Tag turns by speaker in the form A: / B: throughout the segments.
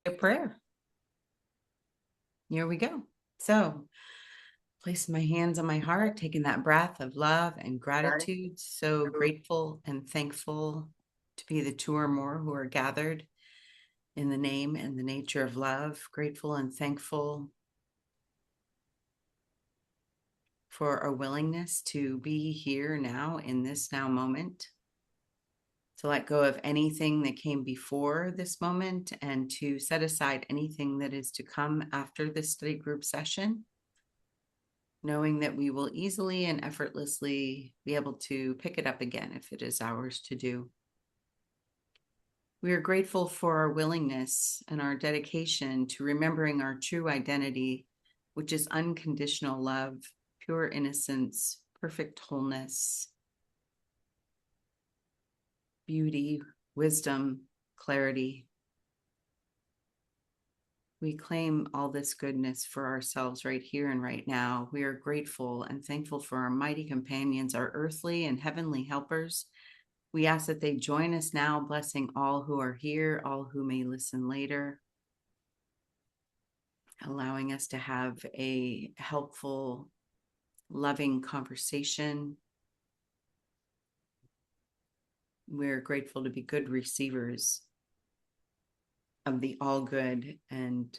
A: A prayer. Here we go. So, placing my hands on my heart, taking that breath of love and gratitude. So grateful and thankful to be the two or more who are gathered in the name and the nature of love. Grateful and thankful for our willingness to be here now in this now moment, to let go of anything that came before this moment and to set aside anything that is to come after this study group session, knowing that we will easily and effortlessly be able to pick it up again if it is ours to do. We are grateful for our willingness and our dedication to remembering our true identity, which is unconditional love, pure innocence, perfect wholeness, beauty, wisdom, clarity. We claim all this goodness for ourselves right here and right now. We are grateful and thankful for our mighty companions, our earthly and heavenly helpers. We ask that they join us now, blessing all who are here, all who may listen later, allowing us to have a helpful, loving conversation. We're grateful to be good receivers of the all good and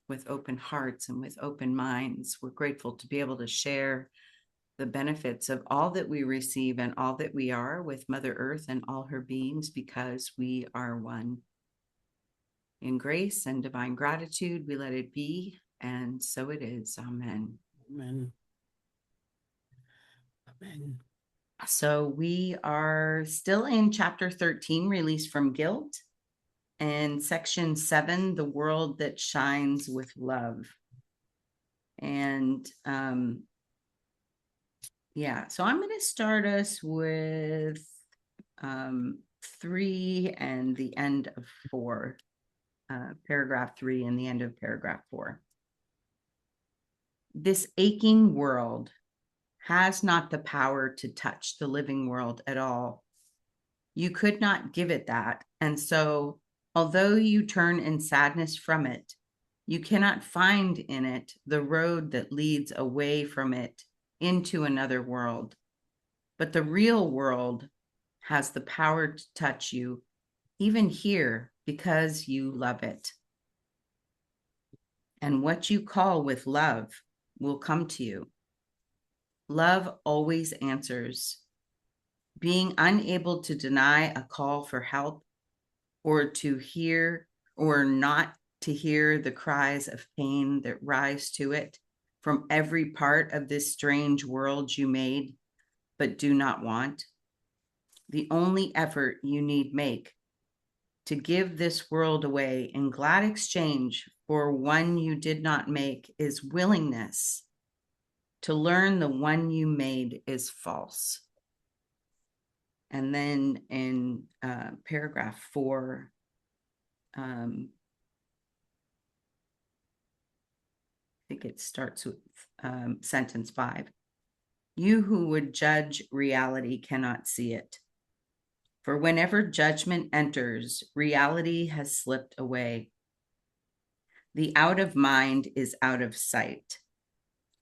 A: with open hearts and with open minds. We're grateful to be able to share the benefits of all that we receive and all that we are with Mother Earth and all her beings, because we are one. In grace and divine gratitude, we let it be, and so it is. Amen.
B: Amen. Amen.
A: So we are still in chapter 13, Release from Guilt, and section 7, The World That Shines with Love. And so I'm going to start us with 3 and the end of 4, paragraph 3 and the end of paragraph 4. This aching world has not the power to touch the living world at all. You could not give it that. And so, although you turn in sadness from it, you cannot find in it the road that leads away from it into another world. But the real world has the power to touch you, even here, because you love it. And what you call with love will come to you. Love always answers. Being unable to deny a call for help, or to hear or not to hear the cries of pain that rise to it from every part of this strange world you made but do not want. The only effort you need make to give this world away in glad exchange for one you did not make is willingness to learn the one you made is false. And then in paragraph 4, I think it starts with sentence 5. You who would judge reality cannot see it. For whenever judgment enters, reality has slipped away. The out of mind is out of sight,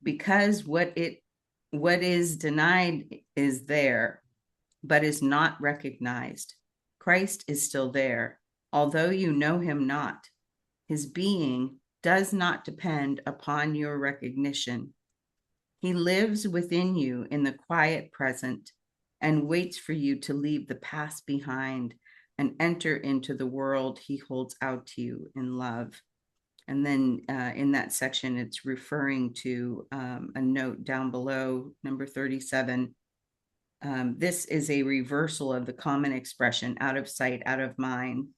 A: because what is denied is there, but is not recognized. Christ is still there, although you know him not. His being does not depend upon your recognition. He lives within you in the quiet present and waits for you to leave the past behind and enter into the world he holds out to you in love. And then in that section, it's referring to a note down below, number 37. This is a reversal of the common expression, out of sight, out of mind,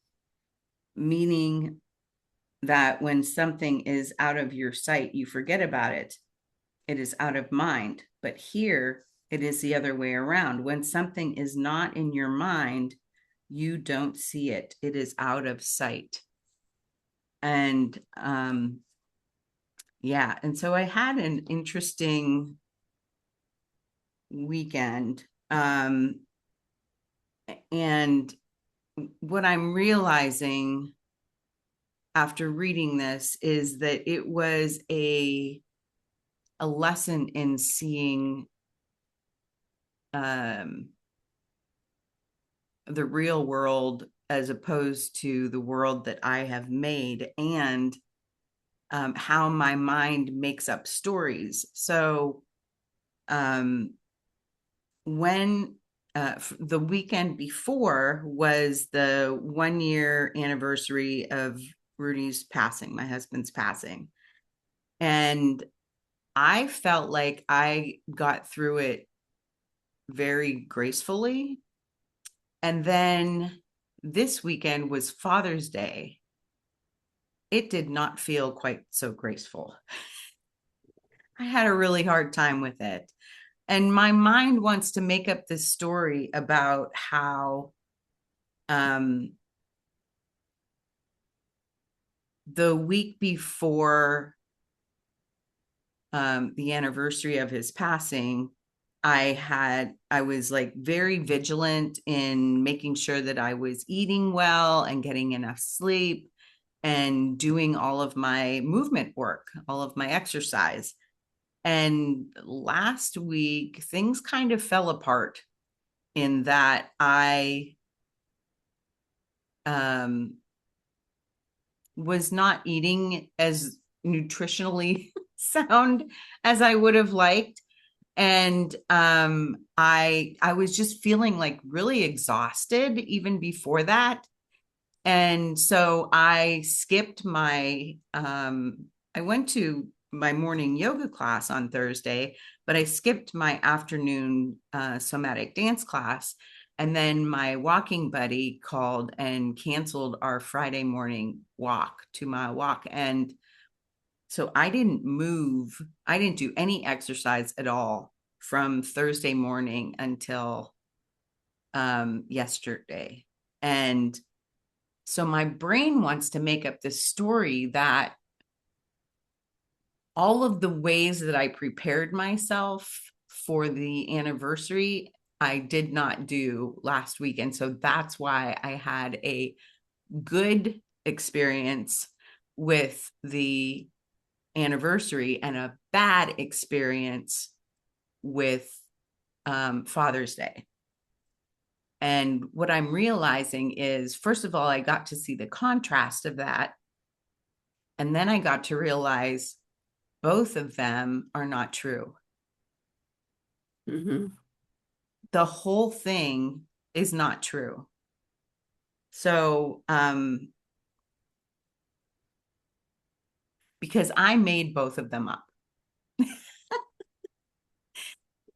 A: meaning that when something is out of your sight, you forget about it. It is out of mind. But here, it is the other way around. When something is not in your mind, you don't see it. It is out of sight. And and so I had an interesting weekend. And what I'm realizing after reading this is that it was a lesson in seeing the real world as opposed to the world that I have made, and how my mind makes up stories. So when the weekend before was the 1 year anniversary of Rudy's passing, my husband's passing. And I felt like I got through it very gracefully. And then this weekend was Father's Day. It did not feel quite so graceful. I had a really hard time with it. And my mind wants to make up this story about how the week before the anniversary of his passing, I was like very vigilant in making sure that I was eating well and getting enough sleep and doing all of my movement work, all of my exercise. And last week, things kind of fell apart in that I was not eating as nutritionally sound as I would have liked. And I was just feeling like really exhausted even before that. And so I skipped my I went to my morning yoga class on Thursday, but I skipped my afternoon somatic dance class. And then my walking buddy called and canceled our Friday morning walk, 2 mile walk. And so I didn't move. I didn't do any exercise at all from Thursday morning until yesterday. And so my brain wants to make up this story that all of the ways that I prepared myself for the anniversary, I did not do last week. And so that's why I had a good experience with the anniversary and a bad experience with Father's Day. And what I'm realizing is, first of all, I got to see the contrast of that. And then I got to realize both of them are not true.
B: Mm-hmm.
A: The whole thing is not true. So, because I made both of them up.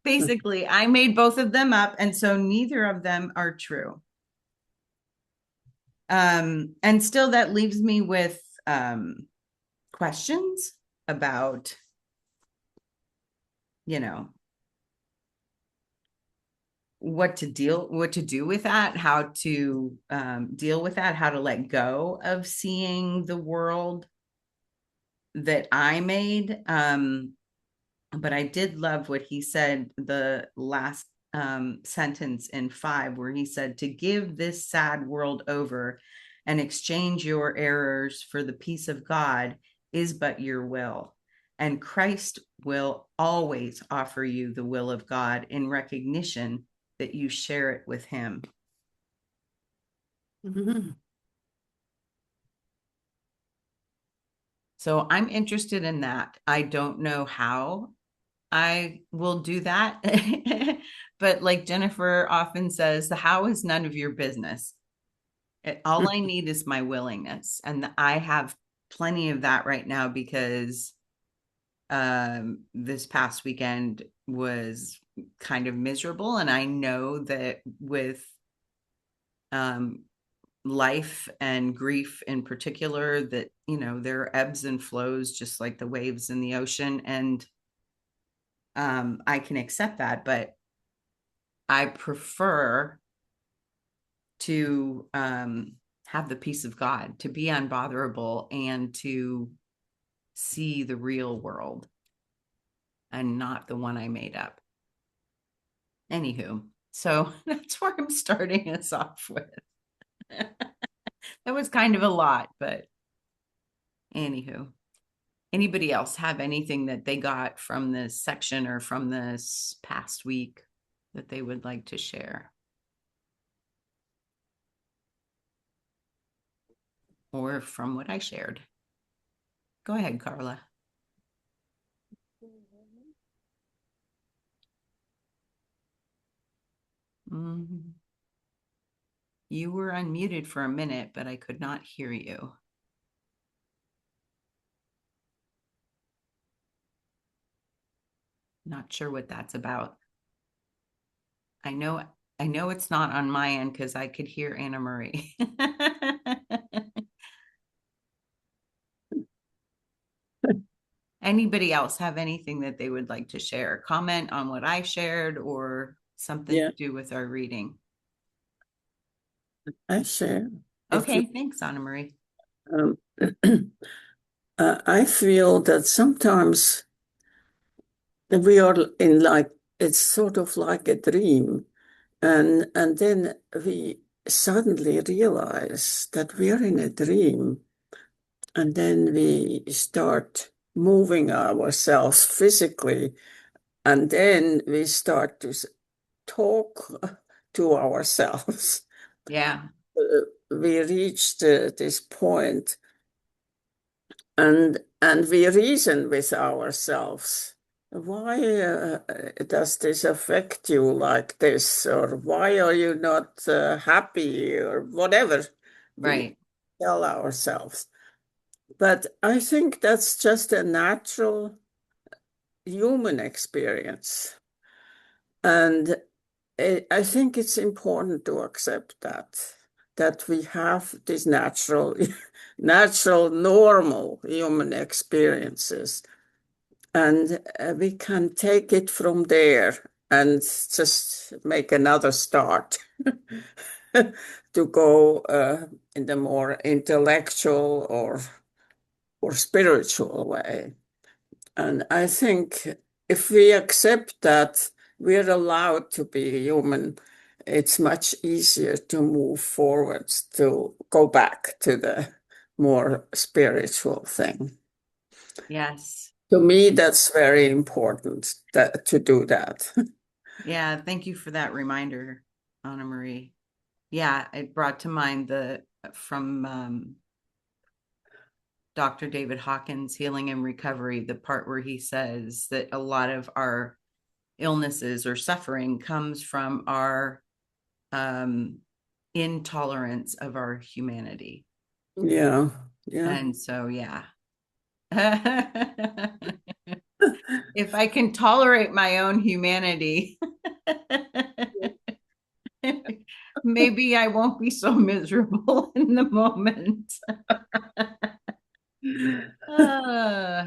A: Basically, I made both of them up, and so neither of them are true. And still that leaves me with questions about, you know, what to do with that, how to deal with that, how to let go of seeing the world that I made. But I did love what he said, the last sentence in 5, where he said, to give this sad world over and exchange your errors for the peace of God is but your will. And Christ will always offer you the will of God in recognition that you share it with him.
B: Mm-hmm.
A: So I'm interested in that. I don't know how I will do that. But like Jennifer often says, the how is none of your business. All I need is my willingness. And I have plenty of that right now because this past weekend was kind of miserable. And I know that with life and grief in particular, that, there are ebbs and flows, just like the waves in the ocean. And I can accept that, but I prefer to have the peace of God, to be unbotherable, and to see the real world and not the one I made up. Anywho, so that's where I'm starting us off with. That was kind of a lot, but Anywho, anybody else have anything that they got from this section or from this past week that they would like to share? Or from what I shared? Go ahead, Carla. Mm. You were unmuted for a minute, but I could not hear you. Not sure what that's about. I know it's not on my end because I could hear Anna Marie. Anybody else have anything that they would like to share? Comment on what I shared or something
B: Yeah,
A: to do with our reading?
B: I share. If you,
A: Okay, thanks, Anna Marie.
B: um, I feel that sometimes we are in like it's sort of like a dream, and then we suddenly realize that we are in a dream, and then we start moving ourselves physically, and then we start to talk to ourselves.
A: Yeah,
B: We reached this point and we reason with ourselves. Why does this affect you like this? Or why are you not happy? Or whatever we
A: right.
B: tell ourselves. But I think that's just a natural human experience. And I think it's important to accept that we have these natural, normal human experiences. And we can take it from there and just make another start to go in the more intellectual or spiritual way. And I think if we accept that we're allowed to be human, it's much easier to move forwards, to go back to the more spiritual thing.
A: Yes.
B: To me, that's very important to do that.
A: Yeah, thank you for that reminder, Anna Marie. Yeah, it brought to mind the from Dr. David Hawkins' Healing and Recovery, the part where he says that a lot of our illnesses or suffering comes from our um, intolerance of our humanity.
B: Yeah, yeah.
A: And so, yeah. If I can tolerate my own humanity, maybe I won't be so miserable in the moment. Uh,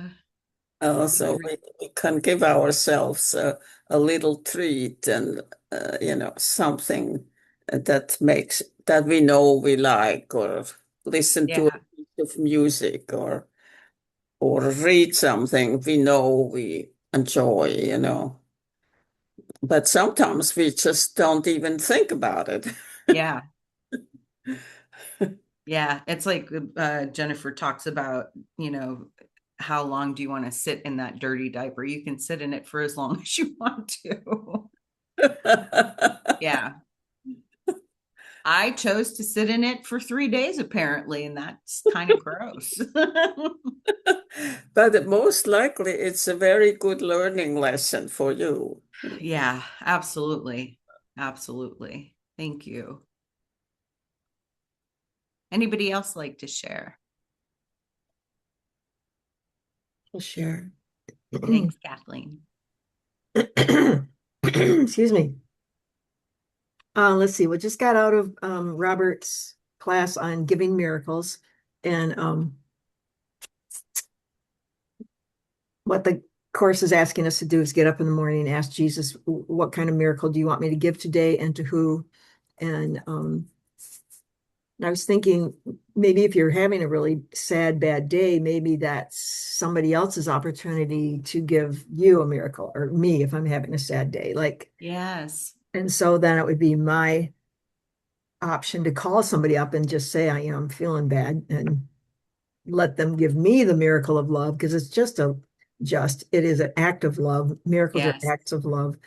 B: Also, we can give ourselves a little treat and, something that we know we like, or listen to a
A: yeah,
B: piece of music, or read something we know we enjoy. But sometimes we just don't even think about it.
A: yeah, yeah. It's like Jennifer talks about, you know, how long do you want to sit in that dirty diaper? You can sit in it for as long as you want to. Yeah. I chose to sit in it for 3 days, apparently, and that's kind of gross.
B: But most likely it's a very good learning lesson for you.
A: Yeah, absolutely. Absolutely. Thank you. Anybody else like to share?
C: Sure.
A: Thanks, Kathleen.
C: Excuse me. Let's see. We just got out of Robert's class on giving miracles, and what the course is asking us to do is get up in the morning and ask Jesus, what kind of miracle do you want me to give today, and to who? And I was thinking maybe if you're having a really sad, bad day, maybe that's somebody else's opportunity to give you a miracle, or me if I'm having a sad day. Like,
A: Yes.
C: and so then it would be my option to call somebody up and just say, I'm feeling bad. And let them give me the miracle of love, because it's it is an act of love. Miracles are
A: Yes.
C: acts of love.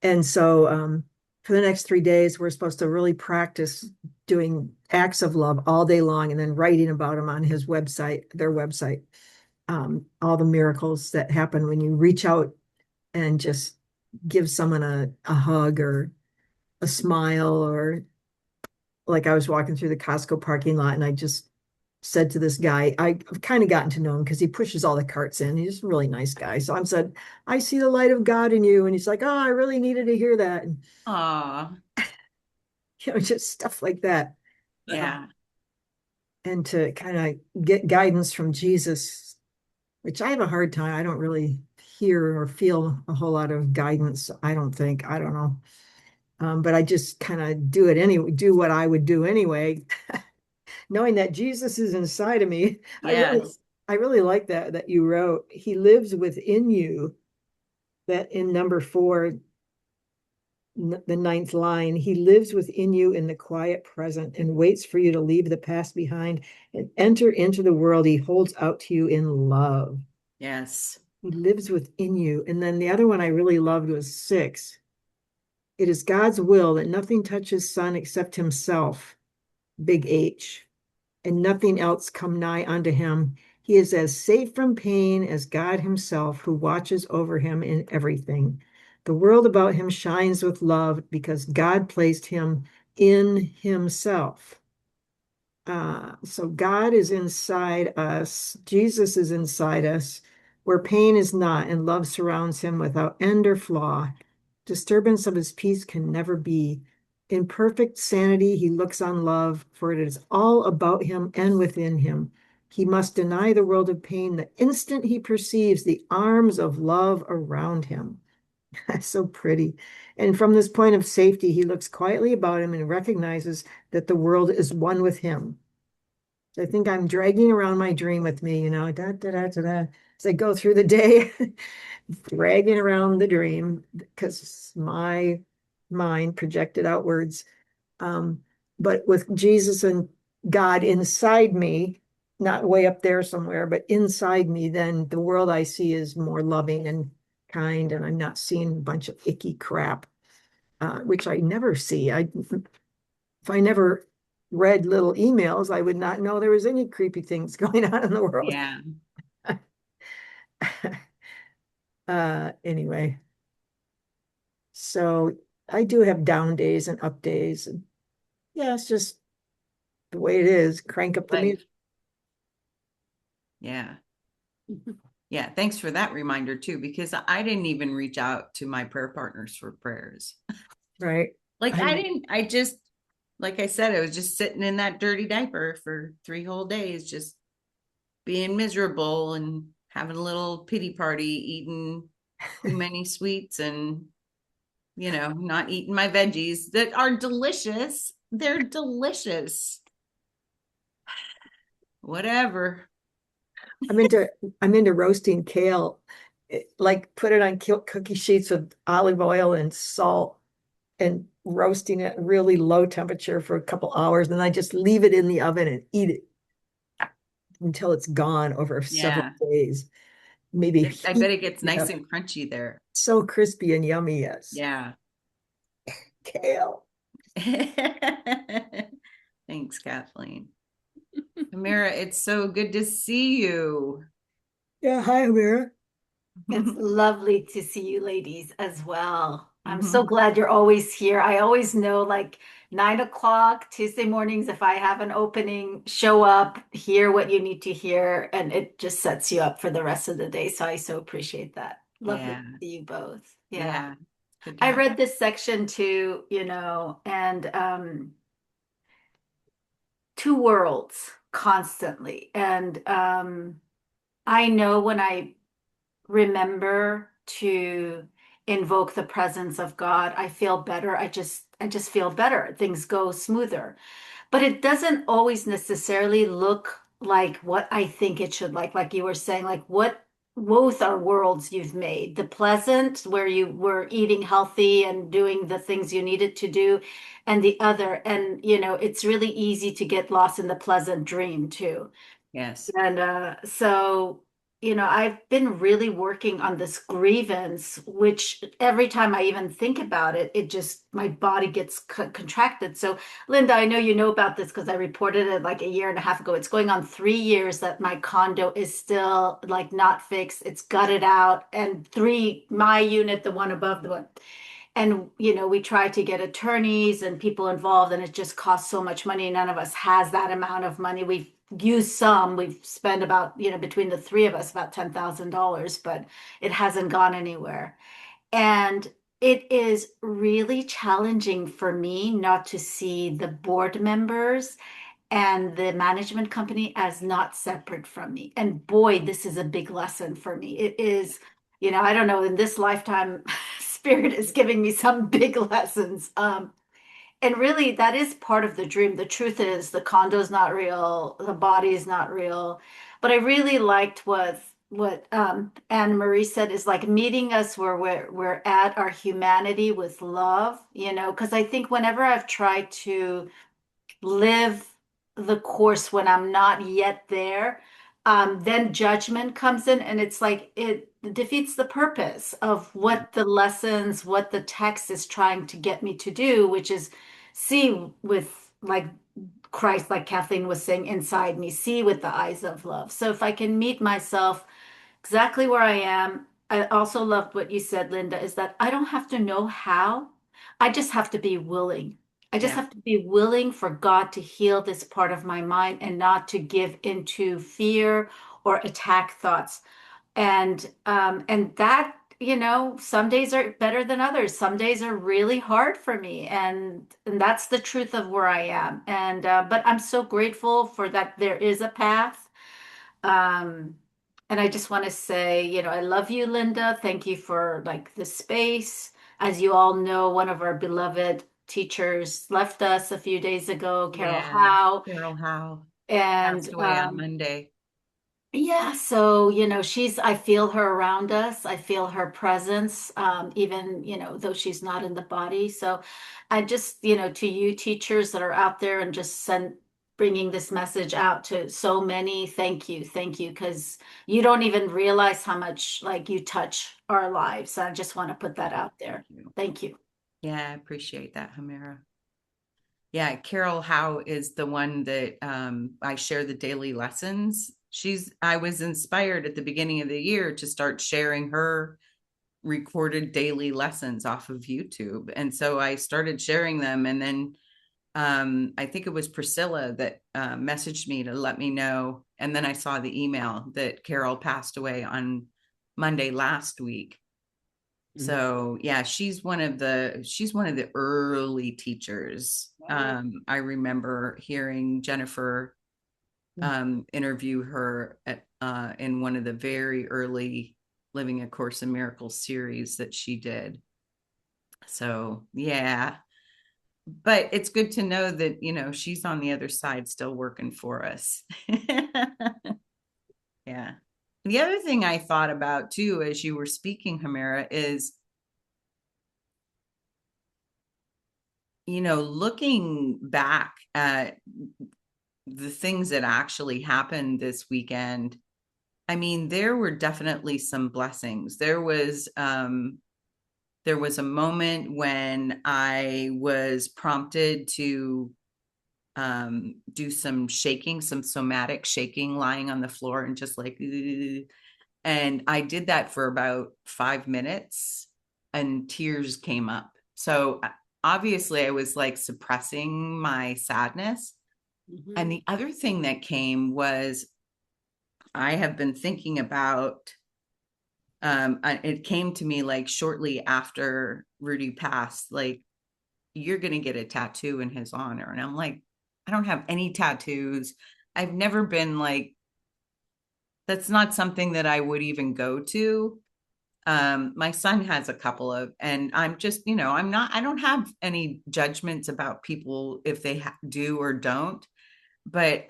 C: And so for the next 3 days, we're supposed to really practice doing acts of love all day long and then writing about them on his website, their website. All the miracles that happen when you reach out and just give someone a hug or a smile, or like I was walking through the Costco parking lot and I just said to this guy, I've kind of gotten to know him because he pushes all the carts in. He's a really nice guy. So I said, I see the light of God in you. And he's like, oh, I really needed to hear that. And,
A: Aw,
C: just stuff like that.
A: yeah.
C: And to kind of get guidance from Jesus, which I have a hard time. I don't really hear or feel a whole lot of guidance. I don't think, I don't know. But I just kind of do it anyway, do what I would do anyway, knowing that Jesus is inside of me.
A: Yes.
C: I really like that you wrote, he lives within you, that in number 4, the 9th line, he lives within you in the quiet present and waits for you to leave the past behind and enter into the world he holds out to you in love.
A: Yes.
C: He lives within you. And then the other one I really loved was 6. It is God's will that nothing touches Son except himself, big H, and nothing else come nigh unto him. He is as safe from pain as God himself, who watches over him in everything. The world about him shines with love because God placed him in himself. So God is inside us. Jesus is inside us, where pain is not, and love surrounds him without end or flaw. Disturbance of his peace can never be. In perfect sanity, he looks on love, for it is all about him and within him. He must deny the world of pain the instant he perceives the arms of love around him. That's so pretty. And from this point of safety, he looks quietly about him and recognizes that the world is one with him. I think I'm dragging around my dream with me, da, da, da, da, da, as I go through the day, dragging around the dream because my mind projected outwards. But with Jesus and God inside me, not way up there somewhere, but inside me, then the world I see is more loving and kind, and I'm not seeing a bunch of icky crap, which I never see. If I never read little emails, I would not know there was any creepy things going on in the world.
A: Yeah.
C: Anyway, so I do have down days and up days, and yeah, it's just the way it is. Crank up the
A: Life.
C: music.
A: Yeah. Yeah. Thanks for that reminder too, because I didn't even reach out to my prayer partners for prayers.
C: Right.
A: Like I didn't, I just, like I said, I was just sitting in that dirty diaper for 3 whole days, just being miserable and having a little pity party, eating too many sweets and, not eating my veggies that are delicious. They're delicious. Whatever.
C: I'm into roasting kale. Like put it on cookie sheets with olive oil and salt and roasting it at really low temperature for a couple hours. And I just leave it in the oven and eat it until it's gone over several
A: Yeah.
C: days. Maybe
A: I bet it gets
C: yeah.
A: nice and crunchy there.
C: So crispy and yummy, yes.
A: Yeah.
C: Kale.
A: Thanks, Kathleen. Homeira, it's so good to see you.
C: Yeah, hi, Amira.
D: It's lovely to see you ladies as well. I'm so
A: Mhm.
D: glad you're always here. I always know like 9 o'clock Tuesday mornings, if I have an opening, show up, hear what you need to hear, and it just sets you up for the rest of the day. So I so appreciate that. Lovely
A: Yeah.
D: to see you both.
A: Yeah. Good to
D: I
A: have
D: read this section too, and 2 worlds constantly. And I know when I remember to invoke the presence of God, I feel better. I just feel better. Things go smoother. But it doesn't always necessarily look like what I think it should like you were saying, like what both are worlds you've made. The pleasant, where you were eating healthy and doing the things you needed to do, and the other. And, it's really easy to get lost in the pleasant dream too.
A: Yes.
D: And so, I've been really working on this grievance, which every time I even think about it, my body gets contracted. So, Linda, I know you know about this because I reported it like a year and a half ago. It's going on 3 years that my condo is still like not fixed. It's gutted out, and my unit, the one above the one. And, we try to get attorneys and people involved, and it just costs so much money. None of us has that amount of money. We've used some, we've spent about, between the three of us, about $10,000, but it hasn't gone anywhere. And it is really challenging for me not to see the board members and the management company as not separate from me. And boy, this is a big lesson for me. It is, I don't know, in this lifetime, Spirit is giving me some big lessons. And really, that is part of the dream. The truth is, the condo's not real, the body is not real. But I really liked what Anne Marie said, is like meeting us where we're at, our humanity with love, because I think whenever I've tried to live the course when I'm not yet there, then judgment comes in, and it's like it defeats the purpose of what the lessons, what the text is trying to get me to do, which is see with like Christ, like Kathleen was saying, inside me, see with the eyes of love. So if I can meet myself exactly where I am. I also loved what you said, Linda, is that I don't have to know how. I just have to be willing. I just
A: Yeah.
D: have to be willing for God to heal this part of my mind and not to give into fear or attack thoughts. And that, some days are better than others. Some days are really hard for me, and that's the truth of where I am. And but I'm so grateful for that there is a path. Um, and I just want to say, I love you, Linda. Thank you for like the space. As you all know, one of our beloved teachers left us a few days ago, Carol
A: Yeah.
D: Howe.
A: Carol Howe
D: And
A: passed away on Monday.
D: yeah, so, I feel her around us. I feel her presence, even, though she's not in the body. So I just, to you teachers that are out there and just bringing this message out to so many, thank you, because you don't even realize how much like you touch our lives. I just want to put that out there.
A: Thank you.
D: Thank you.
A: Yeah, I appreciate that, Homeira. Yeah, Carol Howe is the one that I share the daily lessons. I was inspired at the beginning of the year to start sharing her recorded daily lessons off of YouTube. And so I started sharing them. And then I think it was Priscilla that messaged me to let me know. And then I saw the email that Carol passed away on Monday last week. So yeah, she's one of the early teachers. I remember hearing Jennifer interview her in one of the very early Living A Course in Miracles series that she did. So yeah, but it's good to know that she's on the other side still working for us. Yeah. The other thing I thought about too, as you were speaking, Homeira, is looking back at the things that actually happened this weekend. I mean, there were definitely some blessings. There was a moment when I was prompted to do some shaking, some somatic shaking, lying on the floor and just like, "Ugh." And I did that for about 5 minutes and tears came up. So obviously I was like suppressing my sadness. And the other thing that came was I have been thinking about it came to me like shortly after Rudy passed, like, you're going to get a tattoo in his honor. And I'm like, I don't have any tattoos. I've never been like, that's not something that I would even go to. My son has a couple of, and I'm just, I don't have any judgments about people if they do or don't, but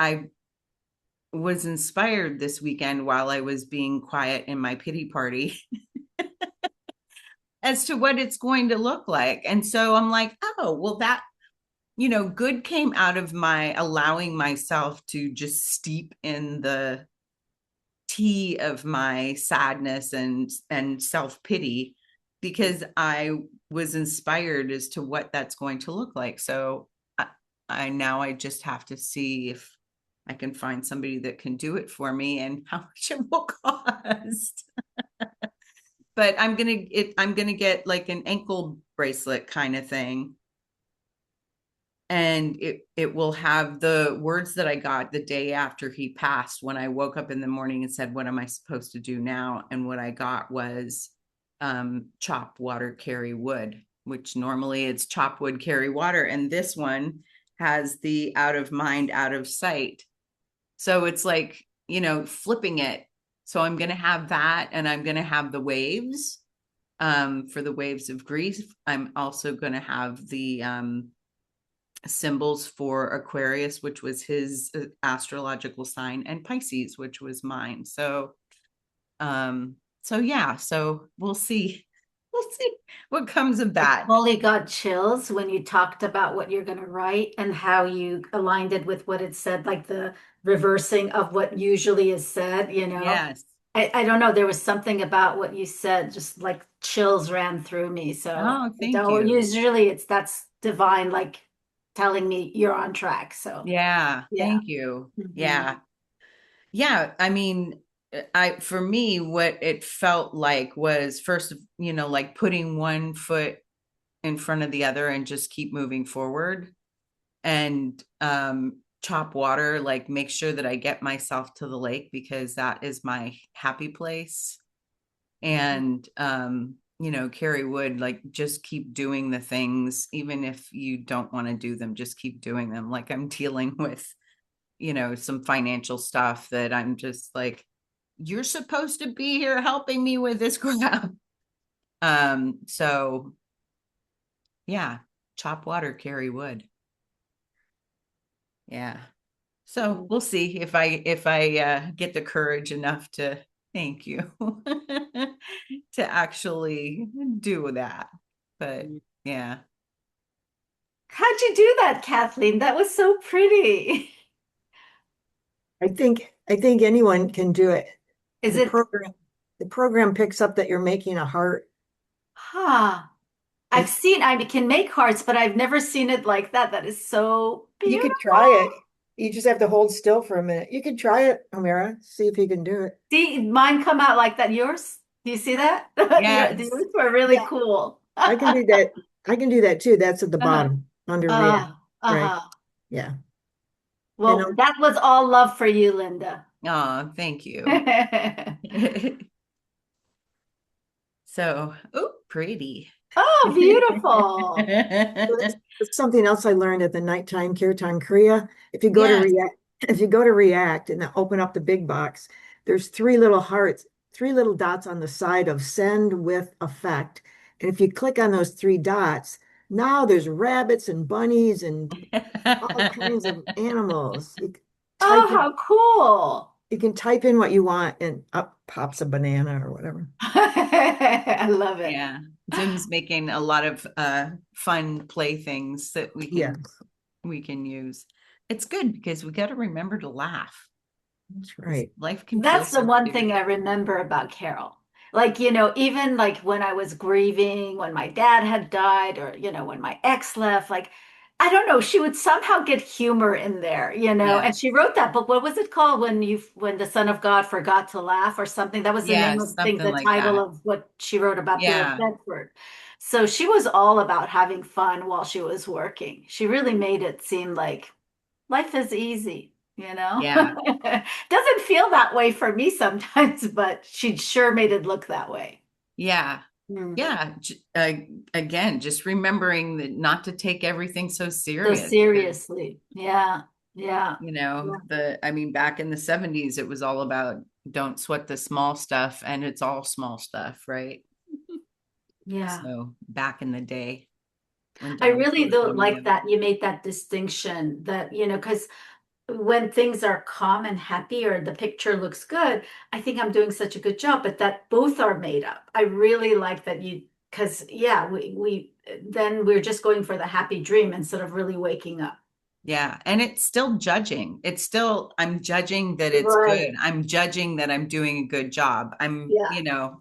A: was inspired this weekend while I was being quiet in my pity party as to what it's going to look like. And so I'm like, oh, well, that, good came out of my allowing myself to just steep in the tea of my sadness and self-pity, because I was inspired as to what that's going to look like. So I just have to see if I can find somebody that can do it for me and how much it will cost. But I'm gonna get like an ankle bracelet kind of thing. And it will have the words that I got the day after he passed, when I woke up in the morning and said, what am I supposed to do now? And what I got was chop water, carry wood, which normally it's chop wood, carry water. And this one has the out of mind, out of sight. So it's like, flipping it. So I'm going to have that, and I'm going to have the waves for the waves of grief. I'm also going to have the symbols for Aquarius, which was his astrological sign, and Pisces, which was mine. So yeah, so we'll see what comes of that.
D: Only got chills when you talked about what you're going to write and how you aligned it with what it said, like the reversing of what usually is said,
A: Yes.
D: I don't know. There was something about what you said, just like chills ran through me. So
A: Oh, thank you.
D: usually that's divine, like telling me you're on track. So
A: Yeah,
D: yeah.
A: thank you.
D: Mhm.
A: Yeah. I mean, for me, what it felt like was first, like putting one foot in front of the other and just keep moving forward, and chop water, like make sure that I get myself to the lake, because that is my happy place. And carry wood, like just keep doing the things, even if you don't want to do them, just keep doing them. Like I'm dealing with some financial stuff that I'm just like, you're supposed to be here helping me with this crap. So yeah, chop water, carry wood. Yeah. So we'll see if I get the courage enough to, thank you, to actually do that. But yeah.
D: How'd you do that, Kathleen? That was so pretty.
C: I think anyone can do it.
D: Is
C: The
D: it,
C: program picks up that you're making a heart.
D: huh? I've seen, I can make hearts, but I've never seen it like that. That is so
C: You could
D: beautiful.
C: try it. You just have to hold still for a minute. You could try it, Homeira. See if you can do it.
D: See, mine come out like that. Yours? Do you see that?
A: Yes.
D: Yours were really
C: Yeah.
D: cool.
C: I can do that. I can do that too. That's at the
D: Uh-huh.
C: bottom under react. Right.
D: Uh-huh.
C: Yeah. And
D: Well, that was all love for you, Linda.
A: Oh, thank you. So, oh, pretty.
D: Oh, beautiful.
C: that's something else I learned at the nighttime care time Korea. If you go to
A: Yes.
C: react, if you go to react and then open up the big box, there's three little hearts, three little dots on the side of send with effect. And if you click on those three dots, now there's rabbits and bunnies and all kinds of animals.
D: Oh,
C: Type in,
D: how cool.
C: you can type in what you want and up pops a banana or whatever.
D: I love it.
A: Yeah. Zoom's making a lot of fun playthings that
C: Yeah,
A: we can use. It's good because we got to remember to laugh.
C: that's right.
A: Life can feel
D: That's the
A: so
D: one thing
A: serious.
D: I remember about Carol. Like, even like when I was grieving, when my dad had died, or, when my ex left, like, I don't know, she would somehow get humor in there, and
A: Yes.
D: she wrote that book. What was it called? When the Son of God forgot to laugh or something. That was the name
A: Yes,
D: of, I think,
A: something
D: the
A: like
D: title
A: that.
D: of what she wrote about Bill
A: Yeah.
D: Bedford. So she was all about having fun while she was working. She really made it seem like life is easy,
A: Yeah.
D: Doesn't feel that way for me sometimes, but she sure made it look that way.
A: Yeah.
D: Mm.
A: Yeah. Again, just remembering that not to take everything so
D: So
A: serious.
D: seriously. Yeah. Yeah.
A: I mean, back in the 70s, it was all about don't sweat the small stuff, and it's all small stuff, right?
D: Yeah.
A: So back in the day when
D: I really
A: dinosaurs
D: don't
A: roamed
D: like
A: the
D: that you made that distinction that, because when things are calm and happy or the picture looks good, I think I'm doing such a good job, but that both are made up. I really like that you, because yeah, we then we're just going for the happy dream instead of really waking up.
A: Yeah. And it's still judging. It's still, I'm judging that it's
D: Right.
A: good. I'm judging that I'm doing a good job.
D: Yeah.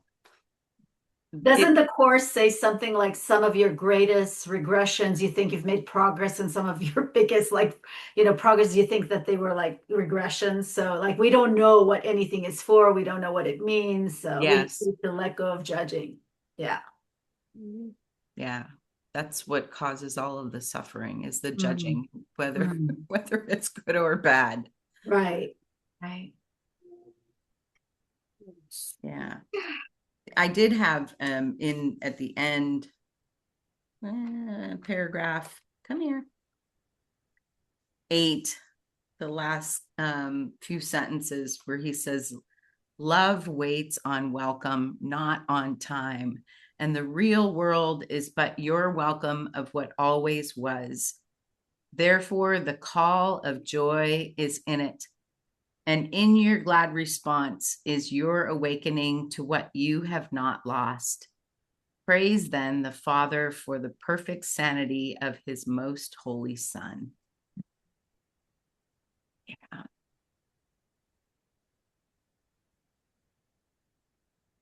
A: It,
D: Doesn't the course say something like some of your greatest regressions, you think you've made progress, and some of your biggest, like, progress, you think that they were like regressions? So, like, we don't know what anything is for. We don't know what it means. So, we
A: yes.
D: need to let go of judging. Yeah.
A: Yeah. That's what causes all of the suffering is the
D: Mm.
A: judging, whether
D: Mm.
A: whether it's good or bad.
D: Right. Right.
A: Yeah. I did have in at the end paragraph, come here, 8, the last few sentences where he says, love waits on welcome, not on time. And the real world is but your welcome of what always was. Therefore, the call of joy is in it. And in your glad response is your awakening to what you have not lost. Praise then the Father for the perfect sanity of his most holy Son. Yeah.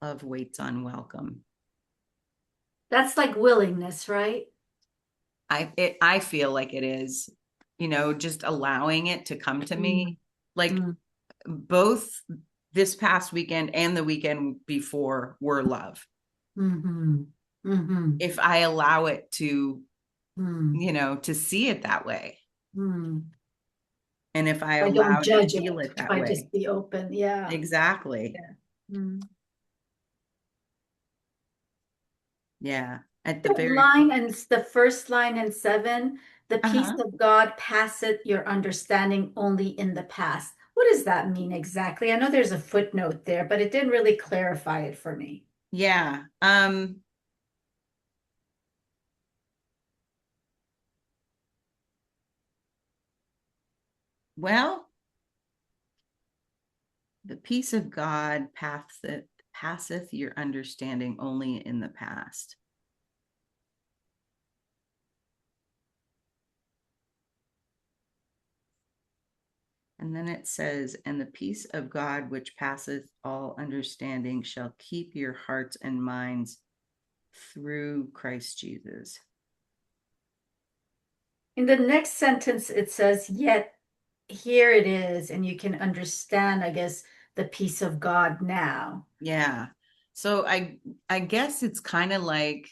A: Love waits on welcome.
D: That's like willingness, right?
A: I feel like it is, just allowing it to come to me. Like
D: Mm.
A: both this past weekend and the weekend before were love.
D: Mm-hmm. Mm-hmm.
A: If I allow it to,
D: Mm.
A: to see it that way.
D: Mm.
A: And if I
D: I don't
A: allow to
D: judge
A: feel
D: it.
A: it
D: If
A: that
D: I
A: way.
D: just be open. Yeah.
A: Exactly.
D: Yeah. Mm.
A: Yeah. At the
D: The
A: very,
D: line and the first line in 7, the peace
A: uh-huh.
D: of God passeth your understanding only in the past. What does that mean exactly? I know there's a footnote there, but it didn't really clarify it for me.
A: Yeah. Well, the peace of God passeth your understanding only in the past. And then it says, and the peace of God, which passeth all understanding, shall keep your hearts and minds through Christ Jesus.
D: In the next sentence, it says, yet here it is, and you can understand, I guess, the peace of God now.
A: Yeah. So I guess it's kind of like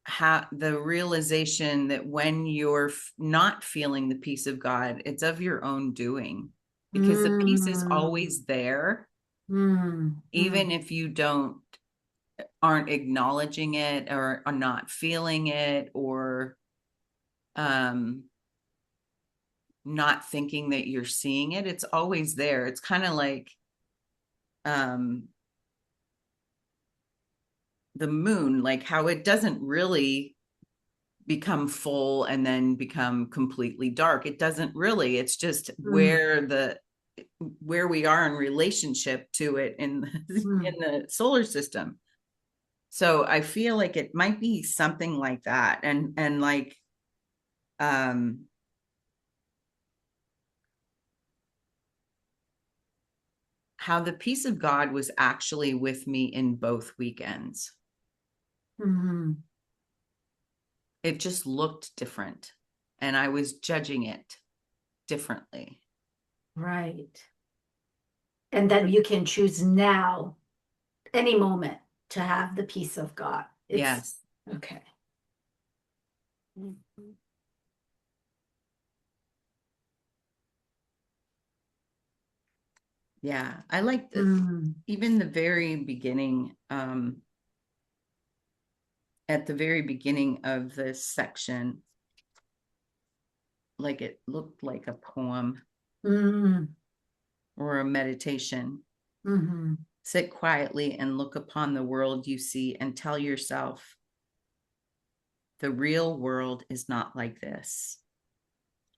A: how the realization that when you're not feeling the peace of God, it's of your own doing, because the peace is
D: Mm.
A: always there,
D: Mm.
A: even if you aren't acknowledging it or are not feeling it or um not thinking that you're seeing it. It's always there. It's kind of like um the moon, like how it doesn't really become full and then become completely dark. It doesn't really. It's just
D: Mm.
A: where we are in relationship to it in in
D: Mm.
A: the solar system. So I feel like it might be something like that. And like um how the peace of God was actually with me in both weekends.
D: Mm.
A: It just looked different and I was judging it differently.
D: Right. And that you can choose now, any moment, to have the peace of God. It's
A: Yes.
D: okay.
A: Yeah. I like
D: Mm.
A: even the very beginning, at the very beginning of this section, like it looked like a poem
D: Mm.
A: or a meditation.
D: Mm-hmm.
A: Sit quietly and look upon the world you see and tell yourself, the real world is not like this.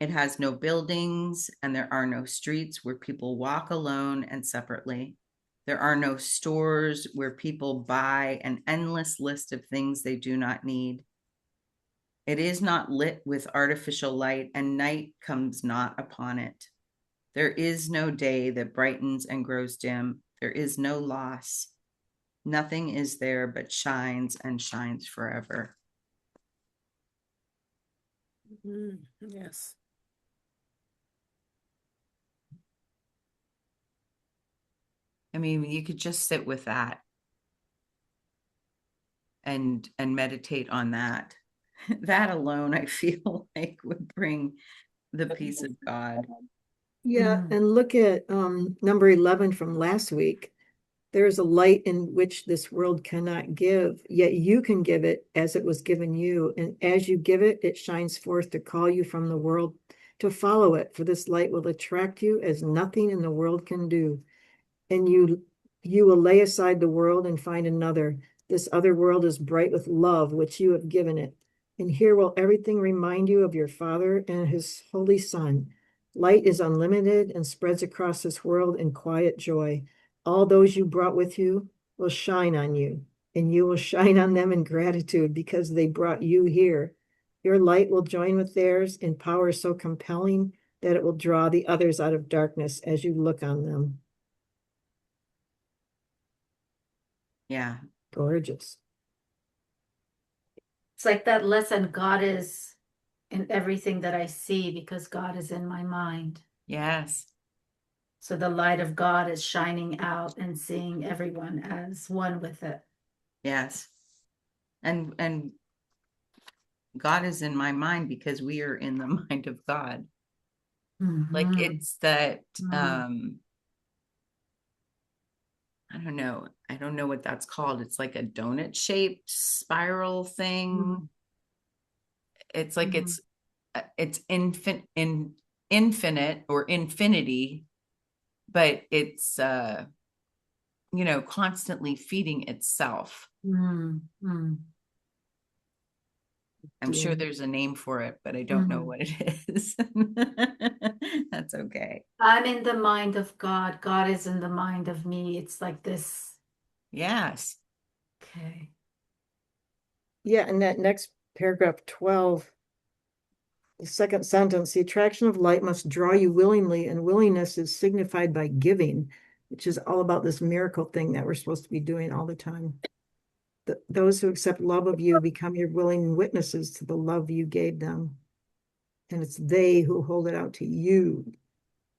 A: It has no buildings, and there are no streets where people walk alone and separately. There are no stores where people buy an endless list of things they do not need. It is not lit with artificial light, and night comes not upon it. There is no day that brightens and grows dim. There is no loss. Nothing is there but shines and shines forever.
B: Yes.
A: I mean, you could just sit with that and meditate on that. That alone, I feel like would bring the peace of God.
C: Yeah,
D: Mm.
C: and look at number 11 from last week. There is a light in which this world cannot give, yet you can give it as it was given you. And as you give it, it shines forth to call you from the world to follow it. For this light will attract you as nothing in the world can do. And you will lay aside the world and find another. This other world is bright with love, which you have given it. And here will everything remind you of your Father and his Holy Son. Light is unlimited and spreads across this world in quiet joy. All those you brought with you will shine on you, and you will shine on them in gratitude because they brought you here. Your light will join with theirs in power so compelling that it will draw the others out of darkness as you look on them.
A: Yeah.
C: Gorgeous.
D: It's like that lesson, God is in everything that I see because God is in my mind.
A: Yes.
D: So the light of God is shining out and seeing everyone as one with it.
A: Yes. And God is in my mind because we are in the mind of God. Like
D: Mhm.
A: it's that
D: Mm.
A: I don't know. I don't know what that's called. It's like a donut shaped spiral thing.
D: Mm.
A: It's like
D: Mhm.
A: it's infinite or infinity, but it's constantly feeding itself.
D: Mm. Mm.
A: I'm sure there's a name for it, but I don't know
D: Mhm.
A: what it is. That's okay.
D: I'm in the mind of God. God is in the mind of me. It's like this.
A: Yes.
D: Okay.
C: Yeah, and that next paragraph 12, the second sentence, the attraction of light must draw you willingly, and willingness is signified by giving, which is all about this miracle thing that we're supposed to be doing all the time. Those who accept love of you become your willing witnesses to the love you gave them. And it's they who hold it out to you.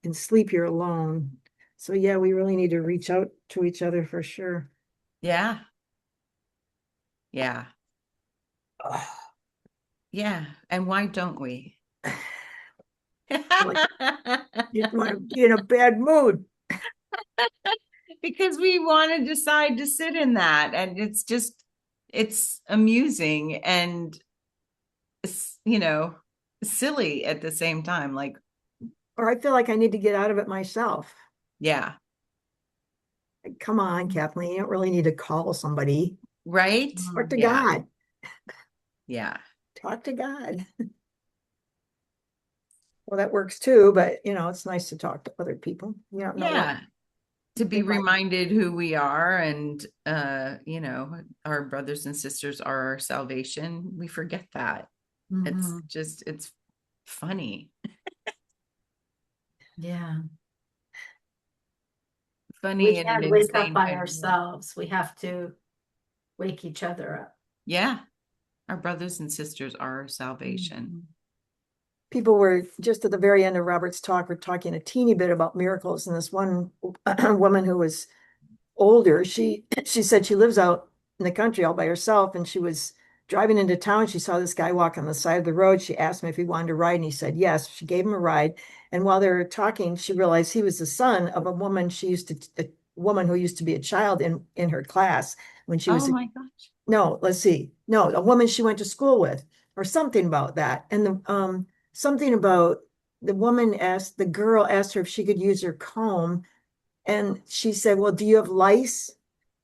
C: In sleep, you're alone. So yeah, we really need to reach out to each other for sure.
A: Yeah. Yeah. Yeah. And why don't we?
C: Like, you want to be in a bad mood.
A: Because we want to decide to sit in that. And it's amusing and, silly at the same time. Like,
C: Or I feel like I need to get out of it myself.
A: yeah.
C: Like, come on, Kathleen, you don't really need to call somebody.
A: Right.
C: Talk to
A: Yeah.
C: God.
A: Yeah.
C: Talk to God. Well, that works too, but it's nice to talk to other people. You don't know what
A: Yeah. To
C: they
A: be
C: might.
A: reminded who we are and, our brothers and sisters are our salvation. We forget that.
D: Mhm.
A: It's funny.
D: Yeah. We
A: Funny in an
D: can't wake up
A: insane
D: by
A: kind of way.
D: ourselves. We have to wake each other up.
A: Yeah. Our brothers and sisters are our salvation.
D: Mhm.
C: People were just at the very end of Robert's talk, we're talking a teeny bit about miracles. And this one woman who was older, she said she lives out in the country all by herself, and she was driving into town. She saw this guy walk on the side of the road. She asked him if he wanted to ride, and he said yes. She gave him a ride, and while they were talking, she realized he was the son of a woman a woman who used to be a child in her class when she was
A: Oh my gosh.
C: no, let's see. No, a woman she went to school with, or something about that. And something about the girl asked her if she could use her comb, and she said, "Well, do you have lice?"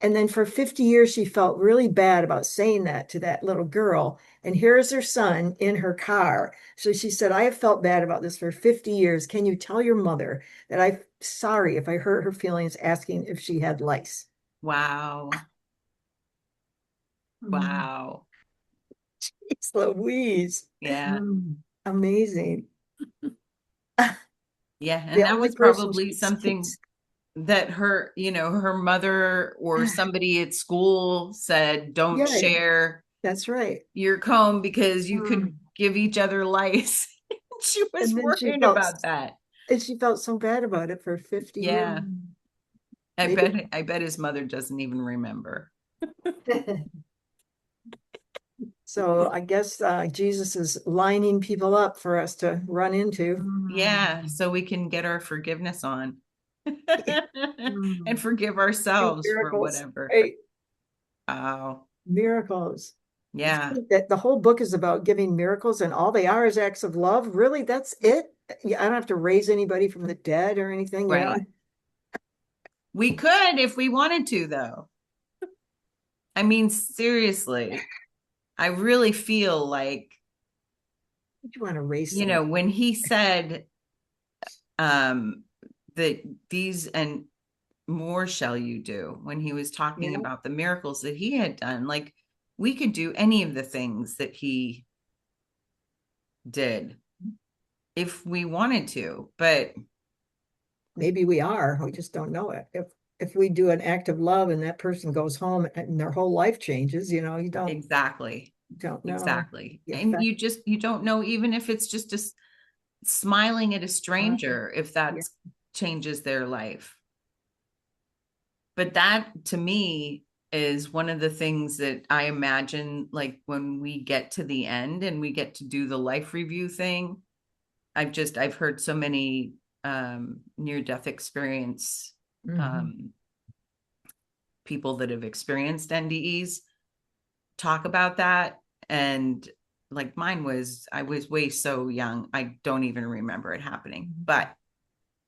C: And then for 50 years, she felt really bad about saying that to that little girl. And here's her son in her car. So she said, I have felt bad about this for 50 years. Can you tell your mother that I'm sorry if I hurt her feelings asking if she had lice?
A: Wow. Wow.
C: It's Louise.
A: Yeah.
C: Amazing.
A: Yeah. And
C: The
A: that
C: only
A: was
C: person
A: probably
C: she's
A: something that her, her mother or somebody at school said, don't
C: yeah,
A: share
C: that's right.
A: your comb because you could
C: Mm.
A: give each other lice. She was
C: And then
A: worried about that.
C: she felt so bad about it for 50 years.
A: Yeah.
C: Maybe.
A: I bet his mother doesn't even remember.
C: So I guess Jesus is lining people up for us to run into.
A: Yeah, so we can get our forgiveness on and
C: Mm.
A: forgive
C: Do
A: ourselves for
C: miracles,
A: whatever.
C: right?
A: Oh,
C: Miracles. You
A: yeah,
C: think that the whole book is about giving miracles and all they are is acts of love. Really, that's it? Yeah, I don't have to raise anybody from the dead or anything, you know?
A: right. We could if we wanted to, though. I mean, seriously, I really feel like,
C: You want to raise somebody.
A: when he said um that these and more shall you do, when he was talking
C: Yeah.
A: about the miracles that he had done, like we could do any of the things that he did if we wanted to, but
C: Maybe we are, we just don't know it. If we do an act of love and that person goes home and their whole life changes, you know, you
A: exactly,
C: don't know
A: exactly.
C: the
A: And
C: effect.
A: you don't know, even if it's just smiling at a stranger, if
C: Yeah.
A: that changes their life. But that to me is one of the things that I imagine, like when we get to the end and we get to do the life review thing. I've heard so many near death experience um, people that have experienced NDEs talk about that. And like mine was, I was way so young, I don't even remember it happening, but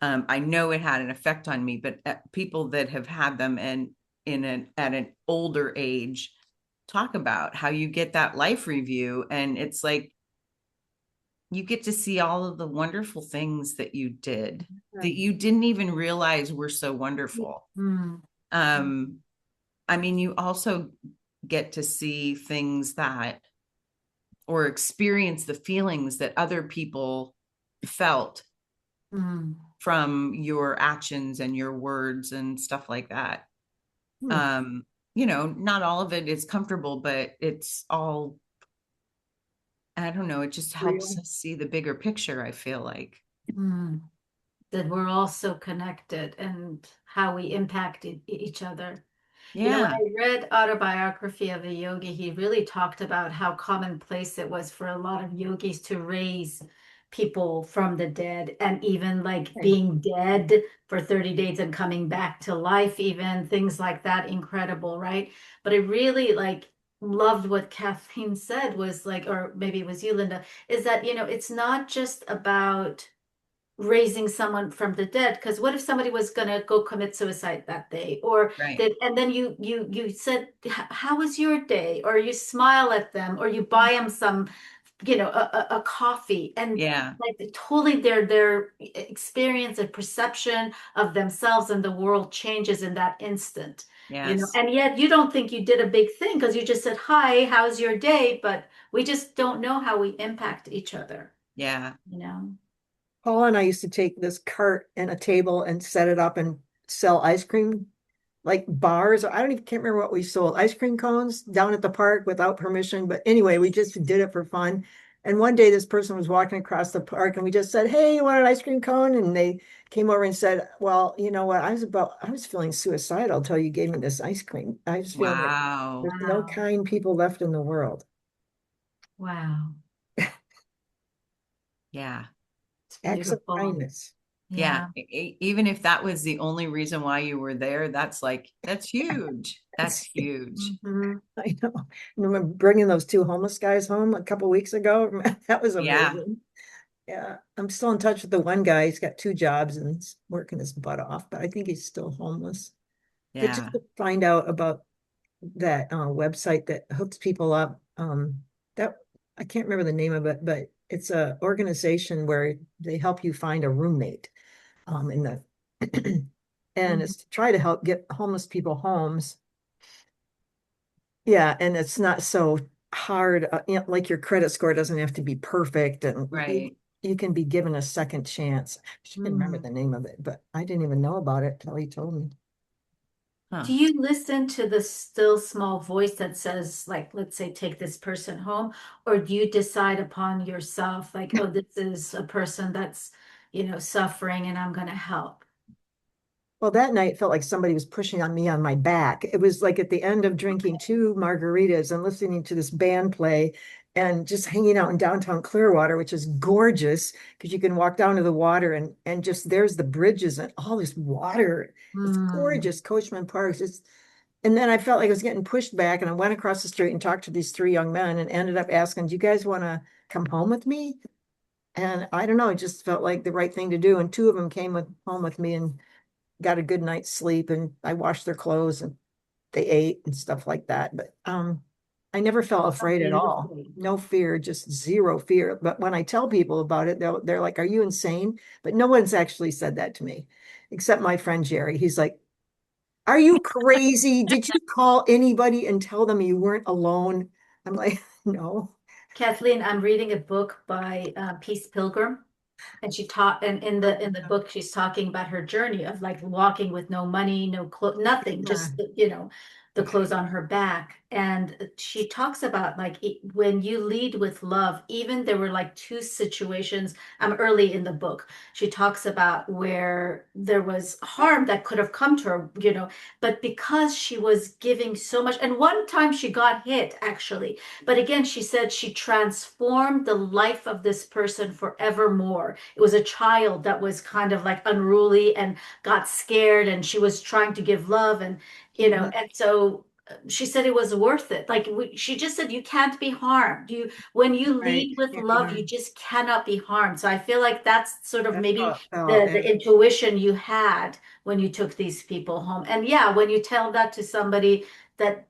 A: I know it had an effect on me. But people that have had them and at an older age talk about how you get that life review, and it's like you get to see all of the wonderful things that you did that you didn't even realize were so wonderful. Um, I mean, you also get to see things that or experience the feelings that other people felt from your actions and your words and stuff like that. Not all of it is comfortable, but it's all, I don't know, it just helps
C: Real.
A: us see the bigger picture, I feel like.
D: That we're all so connected and how we impacted each other. When
A: Yeah,
D: I read Autobiography of a Yogi, he really talked about how commonplace it was for a lot of yogis to raise people from the dead, and even like being dead for 30 days and coming back to life, even things like that. Incredible, right? But I really like loved what Kathleen said, was like, or maybe it was you, Linda, is that, it's not just about raising someone from the dead, because what if somebody was going to go commit suicide that day, or
A: right.
D: that, and then you said, how was your day?" or you smile at them, or you buy them some, a coffee, and
A: Yeah,
D: like totally their experience and perception of themselves and the world changes in that instant.
A: yes.
D: And yet you don't think you did a big thing because you just said, "Hi, how's your day?" But we just don't know how we impact each other
A: Yeah.
D: you know
C: Paul and I used to take this cart and a table and set it up and sell ice cream, like bars. I don't even can't remember what we sold, ice cream cones down at the park without permission. But anyway, we just did it for fun. And one day this person was walking across the park and we just said, "Hey, you want an ice cream cone?" And they came over and said, "Well, you know what? I was feeling suicidal until you gave me this ice cream. I was feeling like
A: Wow.
C: there's no
D: Wow.
C: kind people left in the world."
D: Wow.
A: Yeah.
D: It's
C: Acts of
D: beautiful.
C: kindness.
A: Yeah.
D: Yeah.
A: Even if that was the only reason why you were there, that's huge. That's huge.
C: I know. I remember bringing those two homeless guys home a couple weeks ago. That was
A: Yeah.
C: amazing. Yeah, I'm still in touch with the one guy. He's got two jobs and he's working his butt off, but I think he's still homeless. But just
A: Yeah.
C: to find out about that website that hooks people up, that I can't remember the name of it, but it's a organization where they help you find a roommate in the and it's to try to help get homeless people homes. Yeah, and it's not so hard, like your credit score doesn't have to be perfect, and
A: Right.
C: you can be given a second chance. I should remember the name of it, but I didn't even know about it till he told me.
A: Huh.
D: Do you listen to the still small voice that says, like, let's say, take this person home, or do you decide upon yourself, like, oh, this is a person that's, suffering and I'm going to help?
C: Well, that night felt like somebody was pushing on me on my back. It was like at the end of drinking 2 margaritas and listening to this band play and just hanging out in downtown Clearwater, which is gorgeous because you can walk down to the water and just there's the bridges and all this water. It's
D: Mm.
C: gorgeous, Coachman Park. And then I felt like I was getting pushed back and I went across the street and talked to these 3 young men and ended up asking, do you guys want to come home with me? And I don't know, it just felt like the right thing to do. And 2 of them came home with me and got a good night's sleep, and I washed their clothes and they ate and stuff like that. But I never felt
D: How
C: afraid at all.
D: beautiful.
C: No fear, just zero fear. But when I tell people about it, they're like, "Are you insane?" But no one's actually said that to me, except my friend Jerry. He's like, "Are you crazy? Did you call anybody and tell them you weren't alone?" I'm like, "No."
D: Kathleen, I'm reading a book by Peace Pilgrim. And she taught, and in the book, she's talking about her journey of like walking with no money, no clothes, nothing,
C: Yeah.
D: just the clothes on her back. And she talks about like when you lead with love, even there were like 2 situations. I'm early in the book. She talks about where there was harm that could have come to her, but because she was giving so much, and one time she got hit actually, but again, she said she transformed the life of this person forevermore. It was a child that was kind of like unruly and got scared, and she was trying to give love, and so she said it was worth it. Like she just said, you can't be harmed. When you
C: Right.
D: lead with
C: Can't be
D: love, you
C: harmed.
D: just cannot be harmed. So I feel like that's sort of
C: That's how
D: maybe
C: it felt.
D: the intuition you had when you took these people home. And yeah, when you tell that to somebody that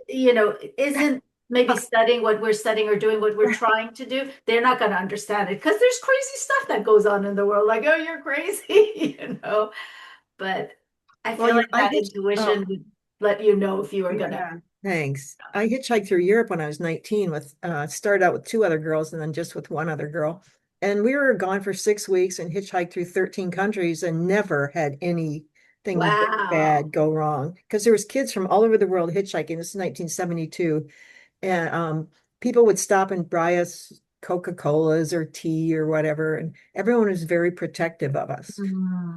D: isn't maybe studying what we're studying or doing what we're trying to do, they're not going to understand it because there's crazy stuff that goes on in the world. Like, oh, you're crazy, But I
C: Well,
D: feel like
C: I
D: that
C: hitched. Oh,
D: intuition would let you know if you were gonna.
C: yeah, thanks. I hitchhiked through Europe when I was 19 with started out with 2 other girls and then just with one other girl. And we were gone for 6 weeks and hitchhiked through 13 countries and never had anything
D: Wow.
C: bad go wrong. Because there was kids from all over the world hitchhiking. This is 1972. And people would stop and buy us Coca-Colas or tea or whatever. And everyone was very protective of us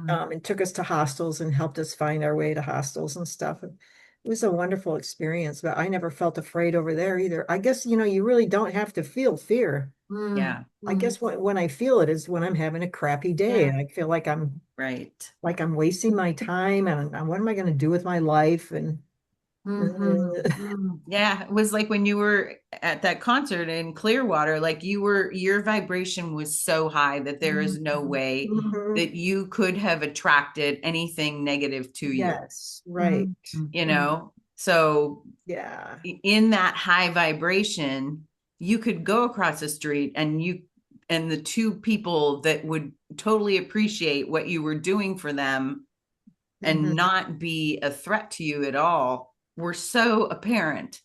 D: Mm.
C: and took us to hostels and helped us find our way to hostels and stuff. And it was a wonderful experience, but I never felt afraid over there either. I guess, you really don't have to feel fear.
D: Mm.
A: Yeah.
C: I
D: Mm.
C: guess when I feel it is when I'm having a crappy day
D: Yeah.
C: and I feel
A: Right.
C: like I'm wasting my time and what am I going to do with my life? And
D: Mm-hmm. Mm.
A: Yeah, it was like when you were at that concert in Clearwater, like your vibration was so high that there is no way
C: Mhm.
A: that you could have attracted anything negative to you,
C: Yes, right.
D: Mm. Mm.
A: you
D: Mm.
A: know? So
C: Yeah.
A: in that high vibration, you could go across the street and the 2 people that would totally appreciate what you were doing for them and
C: Mhm.
A: not be a threat to you at all were so apparent,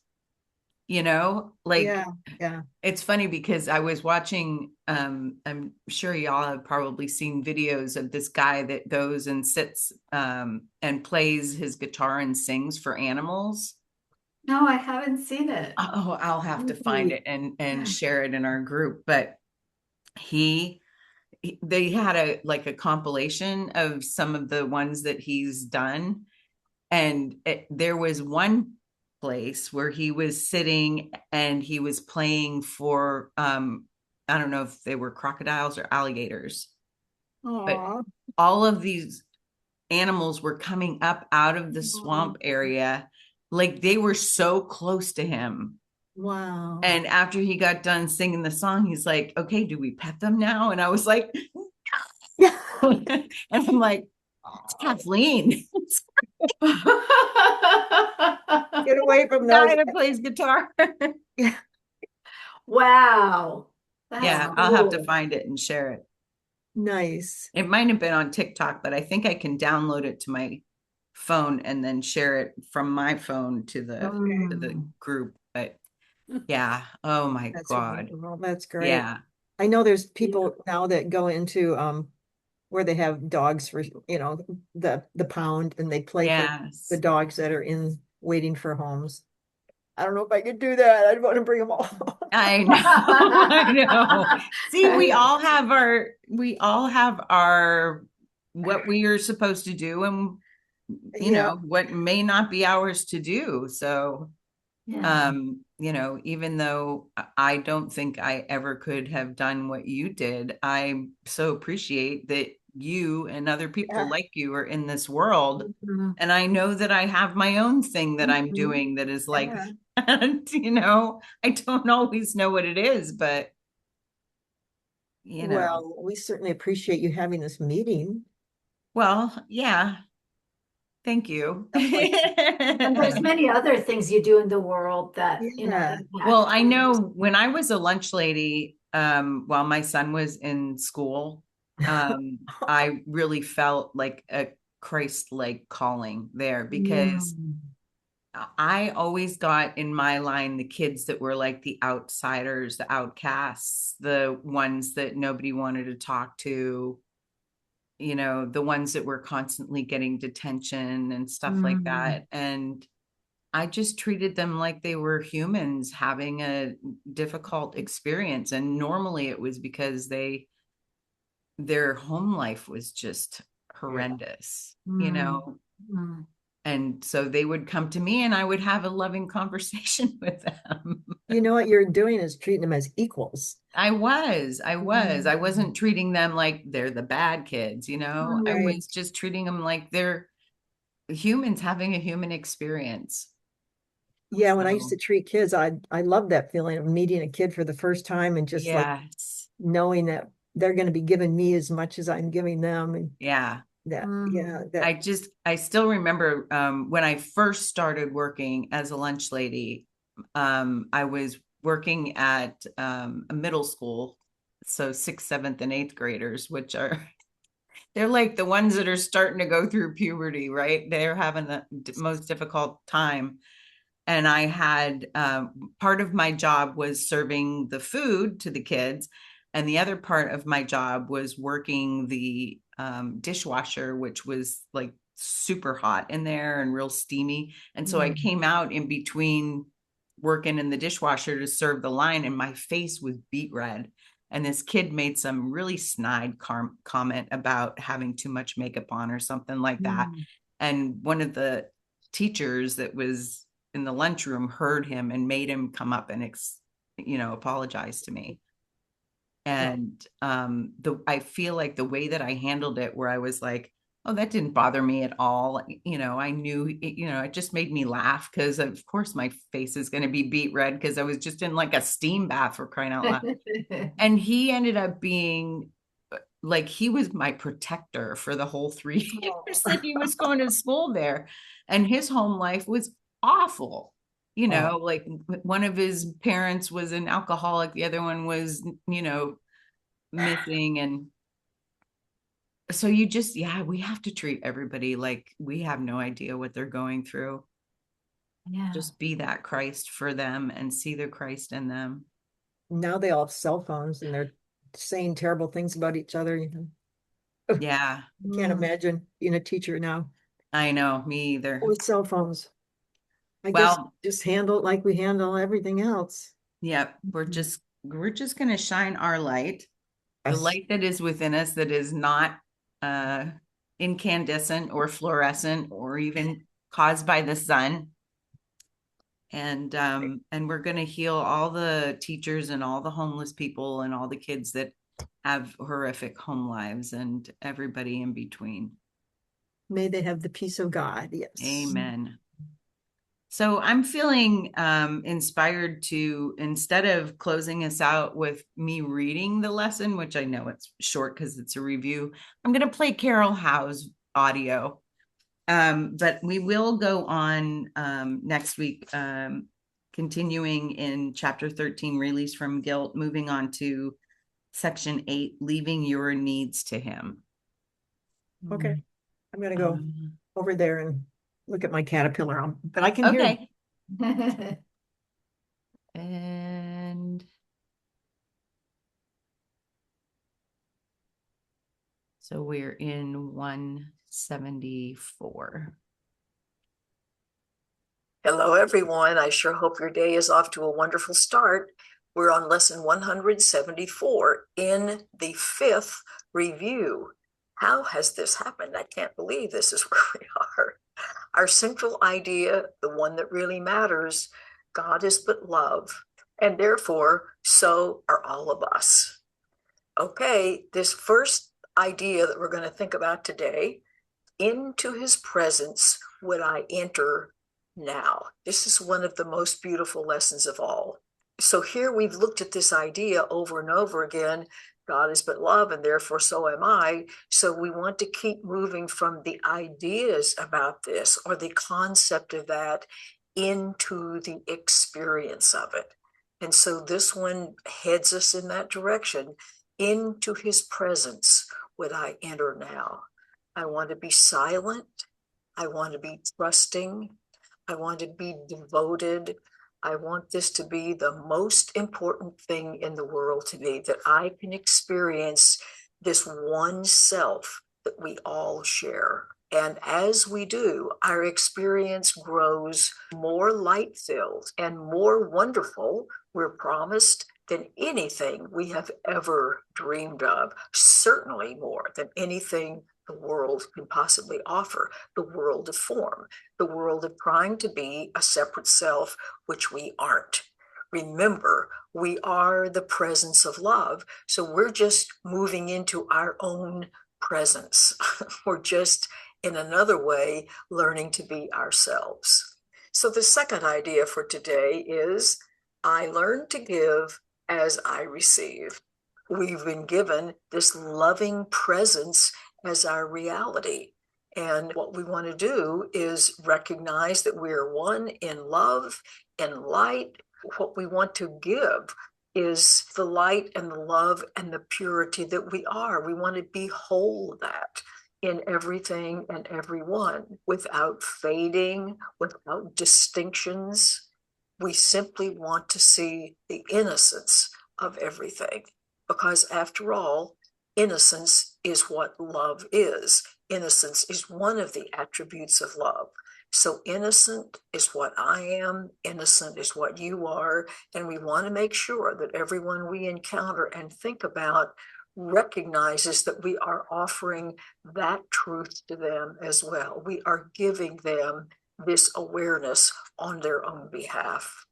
A: like
C: Yeah, yeah.
A: it's funny because I was watching, I'm sure y'all have probably seen videos of this guy that goes and sits and plays his guitar and sings for animals.
D: No, I haven't seen it.
A: Oh, I'll have to find
C: Really?
A: it and
D: Yeah.
A: share it in our group. But he they had a compilation of some of the ones that he's done, and there was one place where he was sitting and he was playing for I don't know if they were crocodiles or alligators, but
C: Aw.
A: all of these animals were coming up out of the swamp area, like they were so close to him.
C: Wow.
A: And after he got done singing the song, he's like, okay, do we pet them now? And I was like,
C: Yeah.
A: and I'm like, it's Kathleen.
C: Get away from those.
A: Guy that plays guitar.
D: Wow. That's
A: Yeah, I'll have to
D: cool.
A: find it and share it.
C: Nice.
A: It might have been on TikTok, but I think I can download it to my phone and then share it from my phone to the
D: Mm.
A: group. But yeah, oh my
C: That's
A: God.
C: wonderful. That's great.
A: Yeah.
C: I know there's people now that go into where they have dogs for, the pound, and they play for the
A: Yes.
C: dogs that are in waiting for homes. I don't know if I could do that. I'd want to bring them all.
A: I know. I know. See, we all have our what we are supposed to do and
C: Yeah.
A: what may not be ours to do. So
D: Yeah.
A: even though I don't think I ever could have done what you did, I so appreciate that you and other people
C: Yeah.
A: like you are in this world.
D: Mhm.
A: And I know that I have my own thing that I'm
C: Mhm.
A: doing that is like,
C: Yeah.
A: and, I don't always know what it is, but
C: Well, we certainly appreciate you having this meeting.
A: well, yeah, thank you.
C: Stuff like
D: And there's many other things you do in the world that,
C: Yeah.
A: Well,
D: impact
A: I
D: others.
A: know when I was a lunch lady, while my son was in school, I really felt like a Christ-like calling there because
C: Mm.
A: I always got in my line the kids that were like the outsiders, the outcasts, the ones that nobody wanted to talk to, the ones that were constantly getting detention and stuff like that. And I just treated them like they were humans having a difficult experience. And normally it was because their home life was just horrendous,
D: Mm.
A: and so they would come to me and I would have a loving conversation with them.
C: You know what you're doing is treating them as equals.
A: I wasn't treating them like they're the bad kids, I
C: Right.
A: was just treating them like they're humans having a human experience.
C: Yeah, when I used
A: So,
C: to treat kids, I loved that feeling of meeting a kid for the first time and just like
A: yes.
C: knowing that they're going to be giving me as much as I'm giving them, and
A: Yeah.
C: that
D: Mm.
A: I still remember when I first started working as a lunch lady, I was working at a middle school. So sixth, seventh, and eighth graders, which they're like the ones that are starting to go through puberty, right? They're having the most difficult time. And I had part of my job was serving the food to the kids, and the other part of my job was working the dishwasher, which was like super hot in there and real steamy. And so I came out in between working in the dishwasher to serve the line, and my face was beet red. And this kid made some really snide comment about having too much makeup on or something like that. And one of the teachers that was in the lunchroom heard him and made him come up and apologize to me. And I feel like the way that I handled it, where I was like, oh, that didn't bother me at all. I knew it just made me laugh because of course my face is going to be beet red because I was just in like a steam bath, for crying out loud. And he ended up being like, he was my protector for the whole 3 years that he was going to school there. And his home life was awful. Like one of his parents was an alcoholic, the other one was, missing. And so we have to treat everybody like we have no idea what they're going through.
D: Yeah.
A: Just be that Christ for them and see the Christ in them.
C: Now they all have cell phones and they're saying terrible things about each other.
A: Yeah,
C: I can't imagine being a teacher now
A: I know, me either.
C: with cell phones. I guess
A: Well,
C: just handle it like we handle everything else.
A: yep, we're just going to shine our light, the
C: Yes.
A: light that is within us, that is not incandescent or fluorescent or even caused by the sun. And we're going to heal all the teachers and all the homeless people and all the kids that have horrific home lives and everybody in between.
C: May they have the peace of God. Yes.
A: Amen. So I'm feeling inspired to, instead of closing us out with me reading the lesson, which I know it's short because it's a review, I'm going to play Carol Howe's audio. But we will go on next week, continuing in chapter 13, release from guilt, moving on to section 8, leaving your needs to him.
C: Okay, I'm gonna go over there and look at my caterpillar, but I can hear.
A: Okay. And so we're in 174.
E: Hello, everyone. I sure hope your day is off to a wonderful start. We're on lesson 174 in the 5th review. How has this happened? I can't believe this is where we are. Our central idea, the one that really matters, God is but love, and therefore, so are all of us. Okay, this first idea that we're going to think about today, into his presence would I enter now. This is one of the most beautiful lessons of all. So here we've looked at this idea over and over again. God is but love, and therefore so am I. So we want to keep moving from the ideas about this or the concept of that into the experience of it. And so this one heads us in that direction. Into his presence would I enter now. I want to be silent. I want to be trusting. I want to be devoted. I want this to be the most important thing in the world to me, that I can experience this one self that we all share. And as we do, our experience grows more light-filled and more wonderful, we're promised, than anything we have ever dreamed of, certainly more than anything the world can possibly offer, the world of form, the world of trying to be a separate self, which we aren't. Remember, we are the presence of love, so we're just moving into our own presence. We're just, in another way, learning to be ourselves. So the second idea for today is, I learn to give as I receive. We've been given this loving presence as our reality. And what we want to do is recognize that we are one in love and light. What we want to give is the light and the love and the purity that we are. We want to behold that in everything and everyone without fading, without distinctions. We simply want to see the innocence of everything, because after all, innocence is what love is. Innocence is one of the attributes of love. So innocent is what I am, innocent is what you are, and we want to make sure that everyone we encounter and think about recognizes that we are offering that truth to them as well. We are giving them this awareness on their own behalf.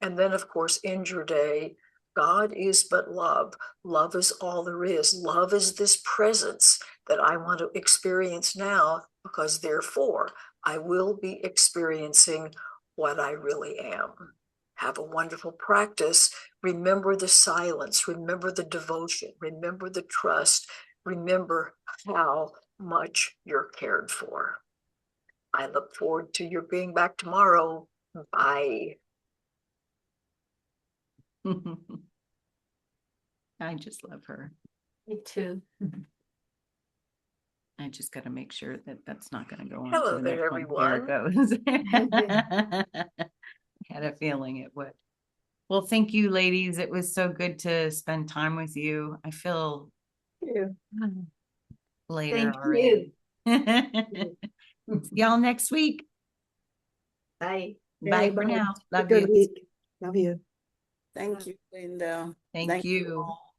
E: And then, of course, end your day. God is but love. Love is all there is. Love is this presence that I want to experience now, because therefore I will be experiencing what I really am. Have a wonderful practice. Remember the silence. Remember the devotion. Remember the trust. Remember how much you're cared for. I look forward to your being back tomorrow. Bye.
A: I just love her.
D: Me too.
A: I just got to make sure that that's not going to go on
E: Hello
A: to the
E: there,
A: next one. Here it goes. Had a feeling it would. Well, thank you, ladies. It was so good to spend time with you. I feel later
D: Thank
A: already.
D: you.
A: See y'all next week.
D: Bye.
A: Bye
C: Bye.
A: for now.
C: Have a
A: Love
C: good
A: you.
C: week. Love you.
B: Thank you, Linda.
A: Thank you.
B: all.